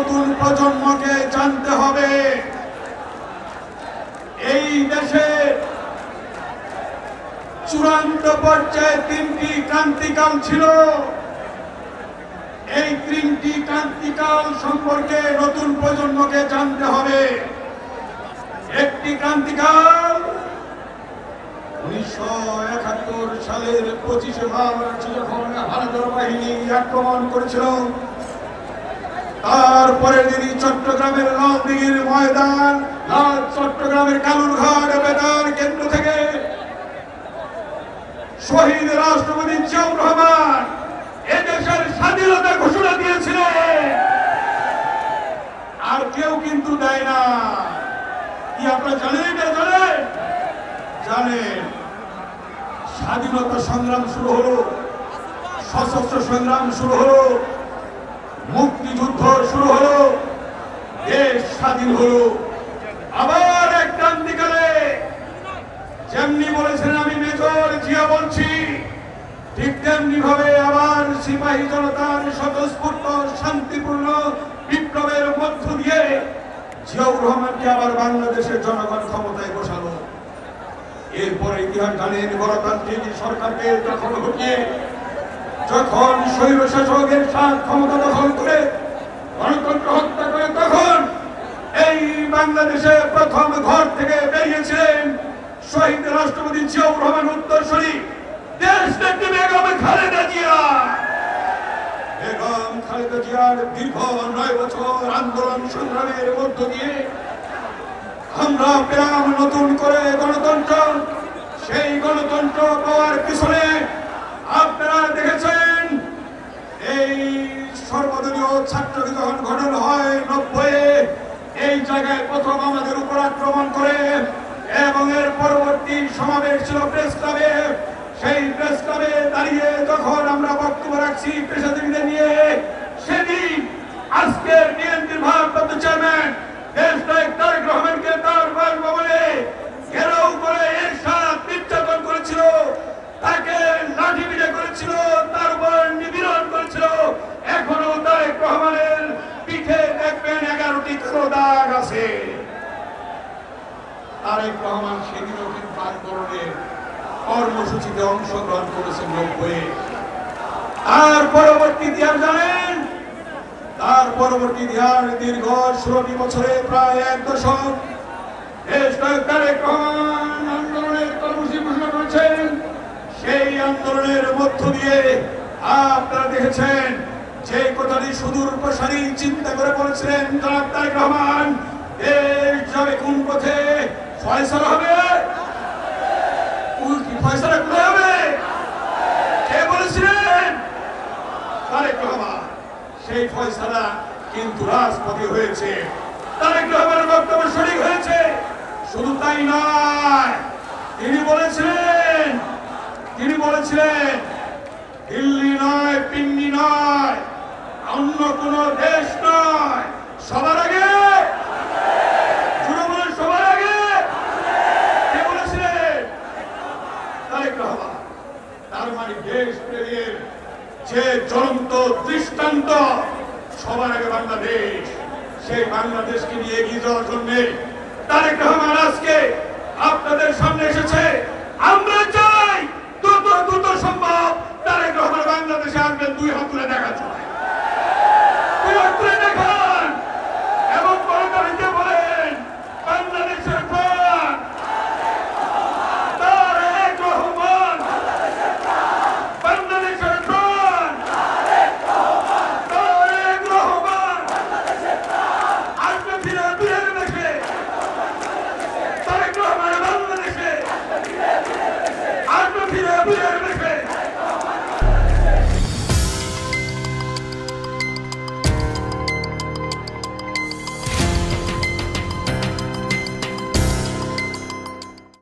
নতুন প্রজন্মকে জানতে হবে এই দেশে চূড়ান্ত পর্যায়ে 3টি ক্রান্তিকাল ছিল। এই 3টি ক্রান্তিকাল সম্পর্কে নতুন প্রজন্মকে জানতে হবে। একটি ক্রান্তিকাল 1971 সালের 25শে মার্চ যখন হানাদার বাহিনী আক্রমণ করেছিল, তারপরের দিনই চট্টগ্রামের লালদিঘির ময়দান, চট্টগ্রামের কালুরঘাট বেতার কেন্দ্র থেকে শহীদ রাষ্ট্রপতি জিয়াউর রহমান এদেশের স্বাধীনতা ঘোষণা দিয়েছিলেন। আর কেউ কিন্তু দেয় না। কি আপনারা জানেন? জানেন স্বাধীনতা সংগ্রাম শুরু হলো, সশস্ত্র সংগ্রাম শুরু হলো, মুক্তিযুদ্ধ শুরু হলো, দেশ স্বাধীন হলো। আবার এক ক্রান্তিকালে যেমনি বলেছেন আমি মেজর জিয়া বলছি, ঠিক তেমনি ভাবে আবার সিপাহী জনতার স্বতঃস্ফূর্ত শান্তিপূর্ণ বিপ্লবের মধ্য দিয়ে জিয়াউর রহমানকে আবার বাংলাদেশের জনগণ ক্ষমতায় বসালো। এরপরে ইতিহাস জানেন, গণতান্ত্রিক সরকারকে দখল ঘটিয়ে যখন স্বৈরশাসকের ক্ষমতা দখল করে গণতন্ত্র হত্যা করে, তখন এই বাংলাদেশে প্রথম ঘর থেকে বেরিয়েছিলেন শহীদ রাষ্ট্রপতি জিয়াউর রহমান উত্তরসূরি দেশনেত্রী বেগম খালেদা জিয়া। বেগম খালেদা জিয়ার দীর্ঘ 9 বছর আন্দোলন সংগ্রামের মধ্য দিয়ে আমরা পেলাম নতুন করে গণতন্ত্র। সেই গণতন্ত্র পাওয়ার পিছনে আপনারা দেখেছেন এই সর্বদলীয় ছাত্রকে যখন গঠন হয় 90-এ, এই জায়গায় প্রথম আমাদের উপর আক্রমণ করে এবং এর পরবর্তী সমাবেশ ছিল প্রেস ক্লাবে। সেই প্রেস ক্লাবে দাঁড়িয়ে যখন আমরা বক্তব্য রাখছি পেশাজীবীদের নিয়ে, সেদিন আজকের বিএনপির ভারপ্রাপ্ত চেয়ারম্যান দেশনায়ক তারেক রহমানকে তার বাসভবনে ঘেরাও করে এরশাদ নির্যাতন করেছিল, তাকে লাঠিপিটা করেছিল, তার উপর নিপীড়ন করেছিল। এখনো তারেক রহমানের পিঠে দেখবেন 11টি কালো দাগ আছে। তারেক রহমান সেদিনও কিন্তু আন্দোলনের কর্মসূচিতে অংশগ্রহণ করেছেন 90-এ। তার পরবর্তী ইতিহাস জানেন, তার পরবর্তী ইতিহাস দীর্ঘ 16টি বছরে প্রায় 1 দশক দেশনায়ক তারেক রহমান আন্দোলনের কর্মসূচি ঘোষণা করেছেন। সেই আন্দোলনের মধ্য দিয়ে আপনারা দেখেছেন যে কথাটি সুদূর প্রসারী চিন্তা করে বলেছিলেন জনাব তারেক রহমান, দেশ যাবে কোন পথে, ফয়সালা হবে। ফয়সালা কোথায় হবে? কে বলেছিলেন? তারেক রহমান। সেই ফয়সালা কিন্তু রাজপথে হয়েছে। তারেক রহমানের বক্তব্য সঠিক হয়েছে। শুধু তাই নয়, তিনি বলেছিলেন দিল্লি নয়, পিন্ডি নয়, অন্য কোন দেশ নয়, সবার আগে সবার আগে কে বলেছিলেন? তারেক রহমান। তার মানে দেশ প্রেমের যে জ্বলন্ত দৃষ্টান্ত, সবার আগে বাংলাদেশ। সেই বাংলাদেশকে নিয়ে এগিয়ে যাওয়ার জন্য তারেক রহমান আজকে আপনাদের সামনে এসেছে। আমরা